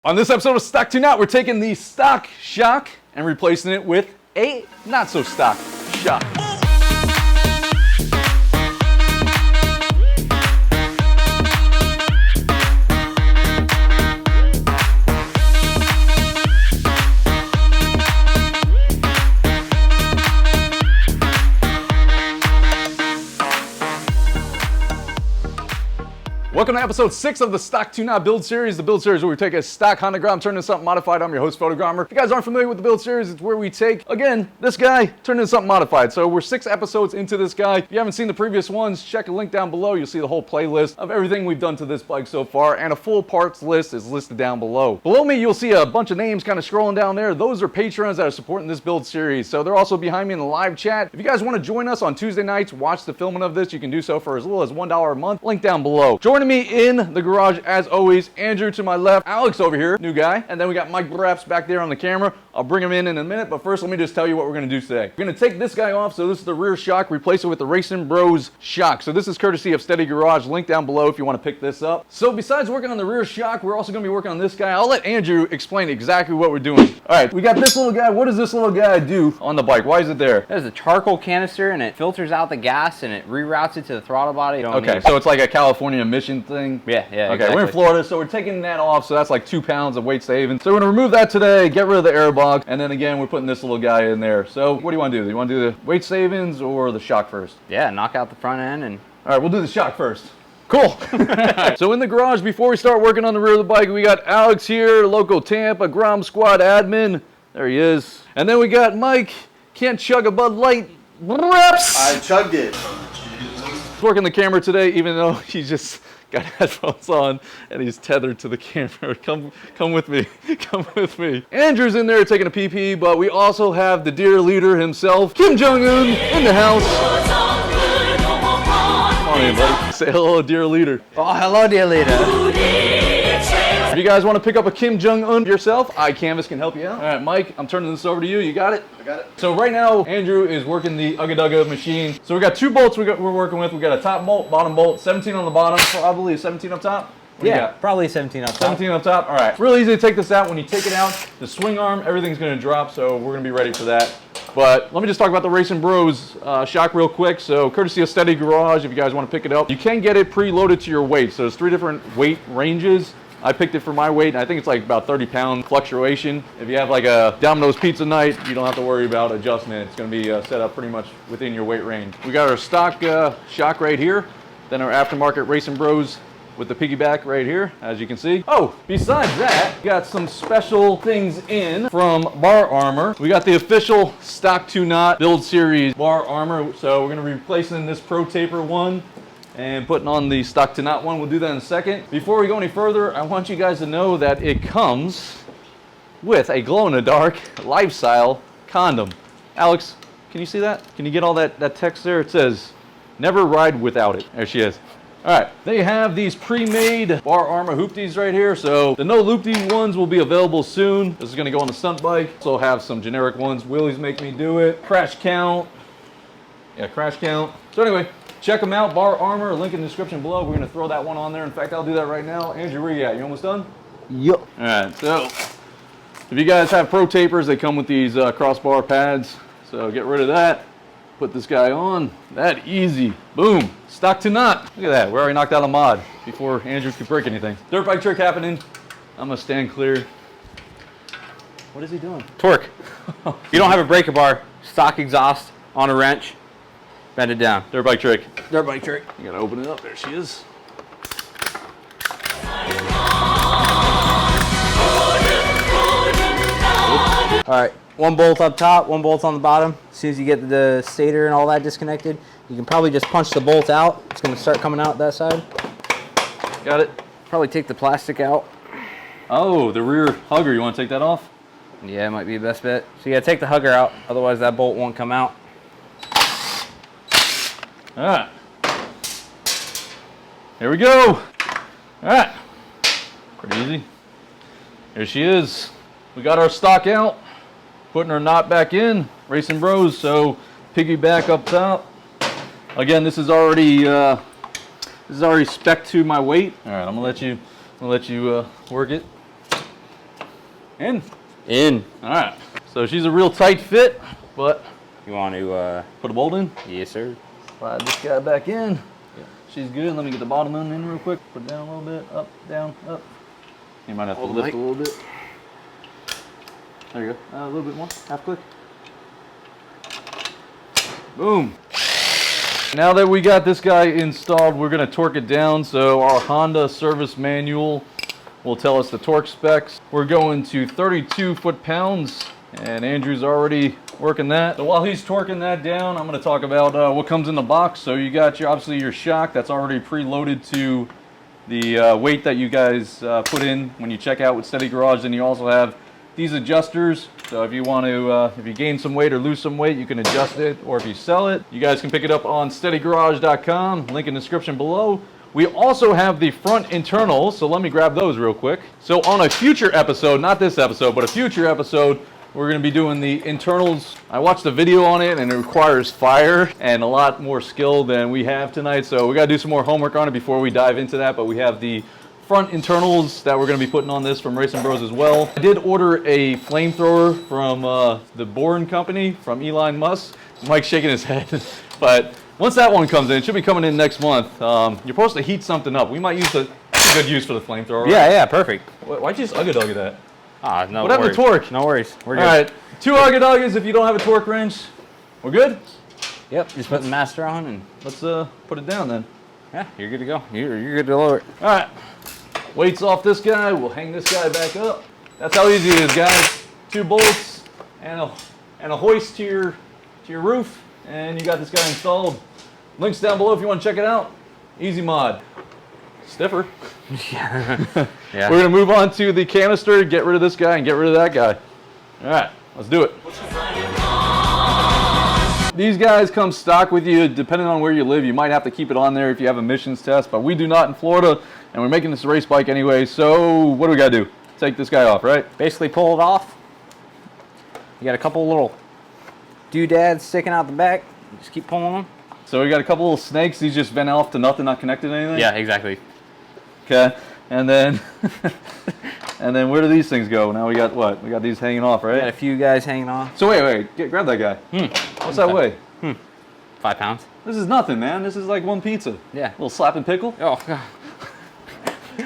On this episode of Stock to Not, we're taking the stock shock and replacing it with a not so stock shock. Welcome to episode 6 of the Stock to Not build series. The build series where we take a stock Honda Grom, turn it into something modified. I'm your host, Photogromer. If you guys aren't familiar with the build series, it's where we take, again, this guy, turn it into something modified. So we're 6 episodes into this guy. If you haven't seen the previous ones, check a link down below. You'll see the whole playlist of everything we've done to this bike so far, and a full parts list is listed down below. Below me, you'll see a bunch of names kind of scrolling down there. Those are patrons that are supporting this build series. So they're also behind me in the live chat. If you guys want to join us on Tuesday nights, watch the filming of this, you can do so for as little as $1 a month. Link down below. Joining me in the garage as always, Andrew to my left, Alex over here, new guy, and then we got Mike Braps back there on the camera. I'll bring him in a minute, but first let me just tell you what we're going to do today. We're going to take this guy off, so this is the rear shock, replace it with the RacingBros shock. So this is courtesy of Steady Garage, link down below if you want to pick this up. So besides working on the rear shock, we're also going to be working on this guy. I'll let Andrew explain exactly what we're doing. All right, we got this little guy. What does this little guy do on the bike? Why is it there? There's a charcoal canister and it filters out the gas and it reroutes it to the throttle body. Okay, so it's like a California emission thing? Yeah, Okay, exactly. We're in Florida, so we're taking that off, so that's like 2 pounds of weight savings. So we're gonna remove that today, get rid of the airbox, and then again, we're putting this little guy in there. So what do you want to do? Do you want to do the weight savings or the shock first? Yeah, knock out the front end and... All right, we'll do the shock first. Cool. So in the garage, before we start working on the rear of the bike, we got Alex here, local Tampa Grom Squad admin. There he is. And then we got Mike, can't chug a Bud Light. Reps. I chugged it. He's working the camera today, even though he just got headphones on and he's tethered to the camera. Come with me. Come with me. Andrew's in there taking a pee-pee, but we also have the dear leader himself, Kim Jong Un, in the house. Come on in, buddy. Say hello, dear leader. Oh, hello, dear leader. If you guys want to pick up a Kim Jong Un yourself, iCanvas can help you out. All right, Mike, I'm turning this over to you. You got it? I got it. So right now, Andrew is working the Ugga Dugga machine. So we got 2 bolts we're working with. We got a top bolt, bottom bolt, 17 on the bottom, probably a 17 up top. What do you got? Probably 17 up top. 17 up top. All right. Real easy to take this out. When you take it out, the swing arm, everything's going to drop, so we're going to be ready for that. But let me just talk about the RacingBros shock real quick. So courtesy of Steady Garage, if you guys want to pick it up, you can get it preloaded to your weight. So there's 3 different weight ranges. I picked it for my weight, and I think it's like about 30-pound fluctuation. If you have like a Domino's pizza night, you don't have to worry about adjustment. It's going to be set up pretty much within your weight range. We got our stock shock right here, then our aftermarket RacingBros with the piggyback right here, as you can see. Oh, besides that, we got some special things in from Bar Armor. We got the official Stock to Not build series Bar Armor. So we're going to be replacing this Pro Taper one and putting on the Stock to Not one. We'll do that in a second. Before we go any further, I want you guys to know that it comes with a glow-in-the-dark lifestyle condom. Alex, can you see that? Can you get all that text there? It says, never ride without it. There she is. All right, they have these pre-made Bar Armor hoopties right here. So the no loopty ones will be available soon. This is gonna go on the stunt bike. Also have some generic ones. Willie's make me do it. Crash count. Yeah, crash count. So anyway, check them out, Bar Armor, link in the description below. We're gonna throw that one on there. In fact, I'll do that right now. Andrew, where you at? You almost done? Yep. All right, so if you guys have Pro Tapers, they come with these crossbar pads. So get rid of that. Put this guy on. That easy. Boom. Stock to Not. Look at that. We already knocked out a mod before Andrew could break anything. Dirt bike trick happening. I'm gonna stand clear. What is he doing? Torque. You don't have a breaker bar, stock exhaust on a wrench, bend it down. Dirt bike trick. Dirt bike trick. You gotta open it up. There she is. All right, 1 bolt up top, 1 bolt on the bottom. As soon as you get the stator and all that disconnected, you can probably just punch the bolt out. It's gonna start coming out that side. Got it. Probably take the plastic out. Oh, the rear hugger. You wanna take that off? Yeah, it might be the best bet. So you gotta take the hugger out, otherwise that bolt won't come out. All right. Here we go. All right. Pretty easy. Here she is. We got our stock out. Putting our knot back in. RacingBros. So piggyback up top. Again, this is already spec'd to my weight. All right, I'm gonna let you work it. In. In. All right. So she's a real tight fit, but You want to, put a bolt in. yes, sir. Slide this guy back in. She's good. Let me get the bottom end in real quick. Put it down a little bit. Up, down, up. You might have to lift a little bit. There you go. A little bit more. Half click. Boom. Now that we got this guy installed, we're going to torque it down. So our Honda service manual will tell us the torque specs. We're going to 32 foot-pounds, and Andrew's already working that. So while he's torquing that down, I'm going to talk about what comes in the box. So you got obviously your shock that's already preloaded to the weight that you guys put in when you check out with Steady Garage. Then you also have these adjusters. So if you want to, if you gain some weight or lose some weight, you can adjust it, or if you sell it, you guys can pick it up on steadygarage.com, link in the description below. We also have the front internals, so let me grab those real quick. So on a future episode, not this episode, but a future episode, we're going to be doing the internals. I watched a video on it, and it requires fire and a lot more skill than we have tonight, so we got to do some more homework on it before we dive into that. But we have the front internals that we're going to be putting on this from RacingBros as well. I did order a flamethrower from the Bourne company from Elon Musk. Mike's shaking his head, but once that one comes in, it should be coming in next month. You're supposed to heat something up. We might use that's a good use for the flamethrower. Yeah, yeah, perfect. Why'd you just ugga-dugga that? Ah, no Whatever worries. the torque. No worries. We're good. All right, 2 ugga-duggas if you don't have a torque wrench. We're good? Yep, just put the master on and Let's put it down then. yeah, you're good to go. You're good to lower it. All right, weights off this guy. We'll hang this guy back up. That's how easy it is, guys. 2 bolts and a hoist to your roof, and you got this guy installed. Links down below if you want to check it out. Easy mod. Stiffer. Yeah. We're going to move on to the canister, get rid of this guy and get rid of that guy. All right, let's do it. These guys come stock with you. Depending on where you live, you might have to keep it on there if you have emissions test, but we do not in Florida, and we're making this a race bike anyway, so what do we got to do? Take this guy off, right? Basically pull it off. You got a couple little doodads sticking out the back. Just keep pulling them. So we got a couple little snakes. These just vent off to nothing, not connected to anything? Yeah, exactly. Okay, and then and then where do these things go? Now we got what? We got these hanging off, right? Got a few guys hanging off. So wait, grab that guy. What's that weigh? 5 pounds. This is nothing, man. This is like one pizza. Yeah. Little slap and pickle. Oh, God.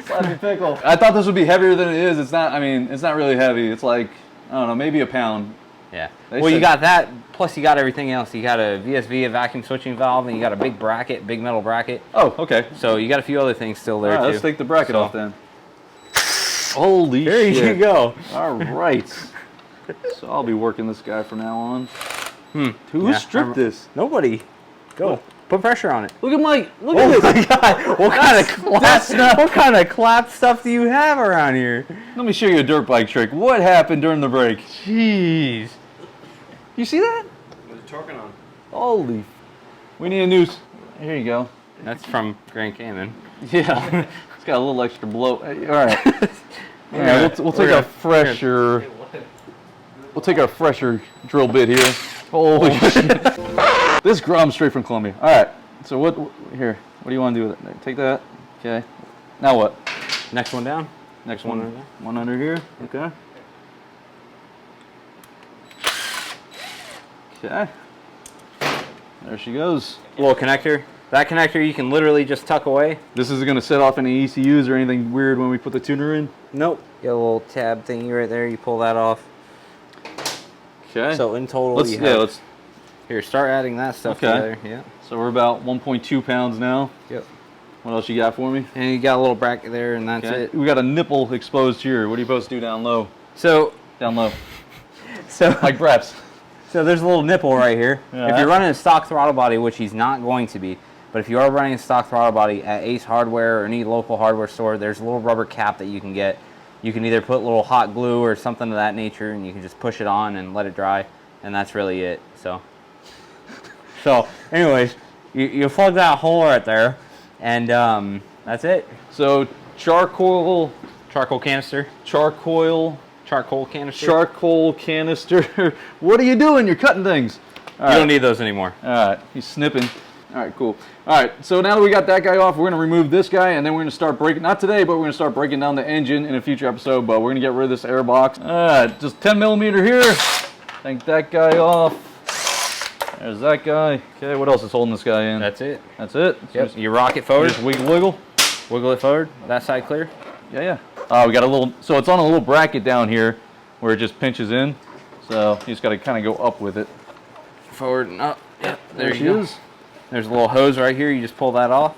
Slap and pickle. I thought this would be heavier than it is. It's not. I mean, it's not really heavy. It's like, I don't know, maybe a pound. Yeah. They Well, you said- got that, plus you got everything else. You got a VSV, a vacuum switching valve, and you got a big bracket, big metal bracket. Oh, okay. So you got a few other things still there, All right, too. let's take the bracket So- off then. Holy There shit. you go. All right. So I'll be working this guy from now on. Who Yeah, stripped this? Nobody. Go. What? Put pressure on it. Look at Mike. Look Oh at this. my God! What kind of clap stuff do you have around here? Let me show you a dirt bike trick. What happened during the break? Jeez. You see that? What's it torquing on? Holy. We need a new. Here you go. That's from Grand Cayman. Yeah. It's got a little extra blow. All right. All right. We'll take a fresher. We'll take our fresher drill bit here. Holy shit. This Grom straight from Colombia. All right. So what? Here. What do you want to do with it? Take that. Okay. Now what? Next one down. Next One one. under there. One under here. Okay. Okay. There she goes. Little connector. That connector you can literally just tuck away. This isn't going to set off any ECUs or anything weird when we put the tuner in? Nope. Got a little tab thingy right there. You pull that off. Okay. So in total, let's, you yeah, have... let's. Here, start adding that stuff Okay. together. Yeah. So we're about 1.2 pounds now. Yep. What else you got for me? And you got a little bracket there, and that's Okay. it. We got a nipple exposed here. What are you supposed to do down low? So, Down low. so, Like Breps. so there's a little nipple right here. Yeah. If you're running a stock throttle body, which he's not going to be, but if you are running a stock throttle body at Ace Hardware or any local hardware store, there's a little rubber cap that you can get. You can either put a little hot glue or something of that nature, and you can just push it on and let it dry, and that's really it. So anyways, you plug that hole right there, and that's it. So charcoal Charcoal canister. Charcoal canister. canister. What are you doing? You're cutting things. All You right. don't need those anymore. All right. He's snipping. All right, cool. All right, so now that we got that guy off, we're going to remove this guy, and then we're going to start breaking, not today, but we're going to start breaking down the engine in a future episode, but we're going to get rid of this air box. All right, just 10 millimeter here. Take that guy off. There's that guy. Okay, what else is holding this guy in? That's it. That's it? Yep. You rock it forward. Just wiggle. Wiggle it forward. That side clear. Yeah. We got a little, so it's on a little bracket down here where it just pinches in. So you just got to kind of go up with it. Forward and up. Yep. There she is. There's a little hose right here. You just pull that off.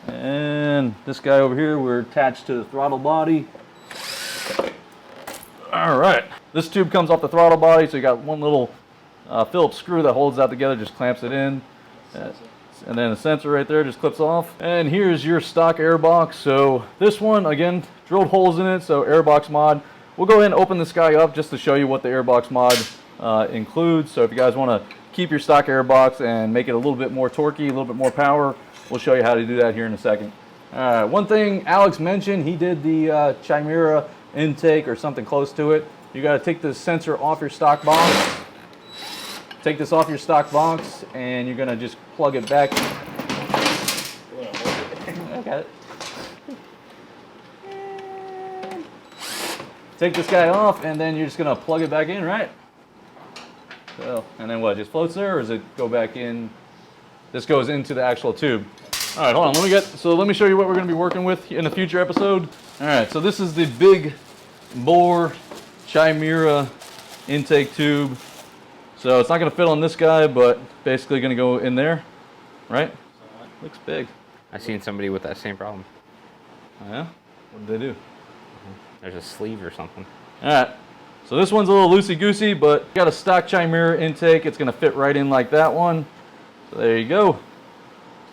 And this guy over here, we're attached to the throttle body. All right. This tube comes off the throttle body, so you got one little Phillips screw that holds that together, just clamps it in. And then the sensor right there just clips off. And here's your stock airbox. So this one, again, drilled holes in it, so Airbox Mod. We'll go ahead and open this guy up just to show you what the Airbox Mod includes. So if you guys want to keep your stock airbox and make it a little bit more torquey, a little bit more power, we'll show you how to do that here in a second. One thing Alex mentioned, he did the Chimera intake or something close to it. You got to take the sensor off your stock box. Take this off your stock box, and you're going to just plug it back. I got it. Take this guy off, and then you're just going to plug it back in, right? So, and then what, just floats there, or does it go back in? This goes into the actual tube. All right, hold on, let me show you what we're going to be working with in a future episode. All right, so this is the big bore Chimera intake tube. So it's not going to fit on this guy, but basically going to go in there, right? Looks big. I've seen somebody with that same problem. Oh, yeah? What did they do? There's a sleeve or something. All right. So this one's a little loosey-goosey, but got a stock Chimera intake. It's going to fit right in like that one. So there you go.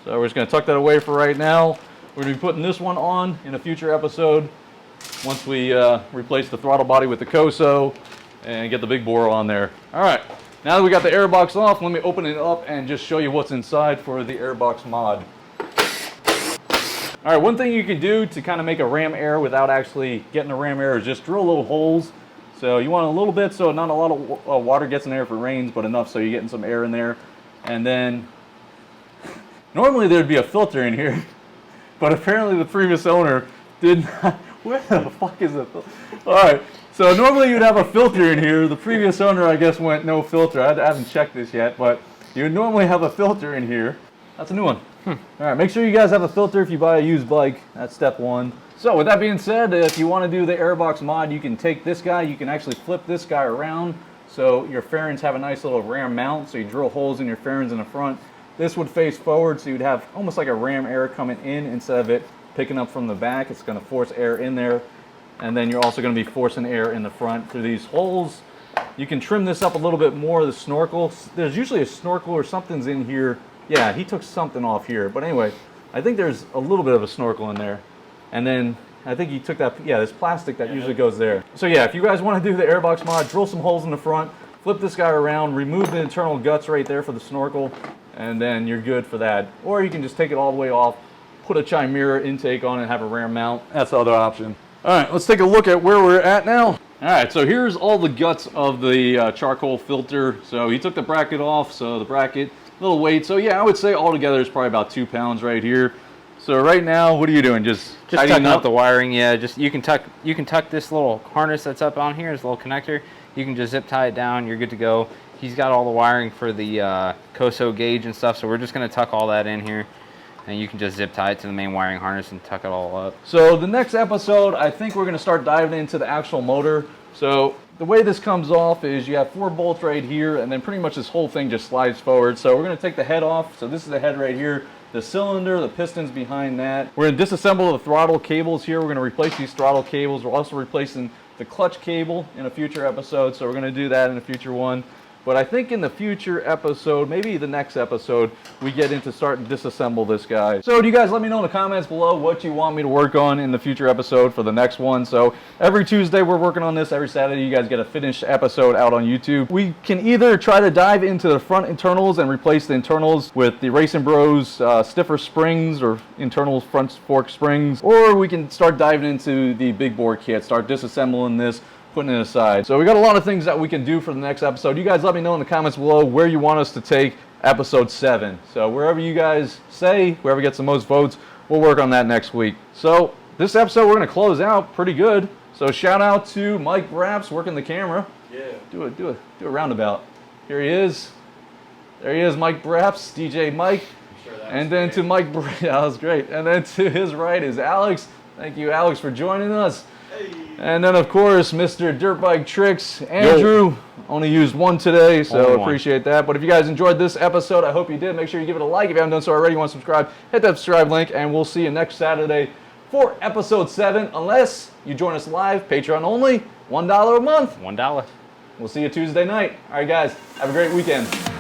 So we're just going to tuck that away for right now. We're going to be putting this one on in a future episode once we replace the throttle body with the KOSO and get the big bore on there. All right. Now that we got the airbox off, let me open it up and just show you what's inside for the Airbox Mod. All right, one thing you can do to kind of make a ram air without actually getting the ram air is just drill little holes. So you want a little bit so not a lot of water gets in there if it rains, but enough so you're getting some air in there. And then normally there'd be a filter in here, but apparently the previous owner did not. Where the fuck is it? All right. So normally you'd have a filter in here. The previous owner, I guess, went no filter. I haven't checked this yet, but you would normally have a filter in here. That's a new one. All right, make sure you guys have a filter if you buy a used bike. That's step one. So with that being said, if you want to do the Airbox Mod, you can take this guy. You can actually flip this guy around so your fairings have a nice little ram mount. So you drill holes in your fairings in the front. This would face forward, so you'd have almost like a ram air coming in instead of it picking up from the back. It's going to force air in there. And then you're also going to be forcing air in the front through these holes. You can trim this up a little bit more, the snorkel. There's usually a snorkel or something's in here. Yeah, he took something off here. But anyway, I think there's a little bit of a snorkel in there. And then I think he took that, yeah, this plastic that usually goes there. So yeah, if you guys want to do the Airbox Mod, drill some holes in the front, flip this guy around, remove the internal guts right there for the snorkel, and then you're good for that. Or you can just take it all the way off, put a Chimera intake on it, and have a ram mount. That's the other option. All right, let's take a look at where we're at now. All right, so here's all the guts of the charcoal filter. So he took the bracket off, so the bracket, little weight. So yeah, I would say altogether it's probably about 2 pounds right here. So right now, what are you doing? Just tucking up the wiring. Yeah, just you can tuck this little harness that's up on here, this little connector. You can just zip tie it down. You're good to go. He's got all the wiring for the KOSO gauge and stuff. So we're just gonna tuck all that in here. And you can just zip tie it to the main wiring harness and tuck it all up. So the next episode, I think we're going to start diving into the actual motor. So the way this comes off is you have 4 bolts right here, and then pretty much this whole thing just slides forward. So we're going to take the head off. So this is the head right here, the cylinder, the pistons behind that. We're going to disassemble the throttle cables here. We're going to replace these throttle cables. We're also replacing the clutch cable in a future episode. So we're going to do that in a future one. But I think in the future episode, maybe the next episode, we get into starting to disassemble this guy. So do you guys let me know in the comments below what you want me to work on in the future episode for the next one. So every Tuesday we're working on this. Every Saturday you guys get a finished episode out on YouTube. We can either try to dive into the front internals and replace the internals with the RacingBros stiffer springs or internal front fork springs, or we can start diving into the big bore kit, start disassembling this, putting it aside. So we got a lot of things that we can do for the next episode. You guys let me know in the comments below where you want us to take episode 7. So wherever you guys say, whoever gets the most votes, we'll work on that next week. So this episode we're going to close out pretty good. So shout out to Mike Braps working the camera. Yeah. Do a roundabout. Here he is. There he is, Mike Braps, DJ Mike. Sure that And then great. to Mike, yeah, that was great. And then to his right is Alex. Thank you, Alex, for joining us. Hey. And then, of course, Mr. Dirtbike Tricks, Andrew. Only used one today, so Only one. appreciate that. But if you guys enjoyed this episode, I hope you did. Make sure you give it a like. If you haven't done so already, you want to subscribe, hit that subscribe link, and we'll see you next Saturday for episode 7. Unless you join us live, Patreon only, $1 a month. $1. We'll see you Tuesday night. All right, guys, have a great weekend.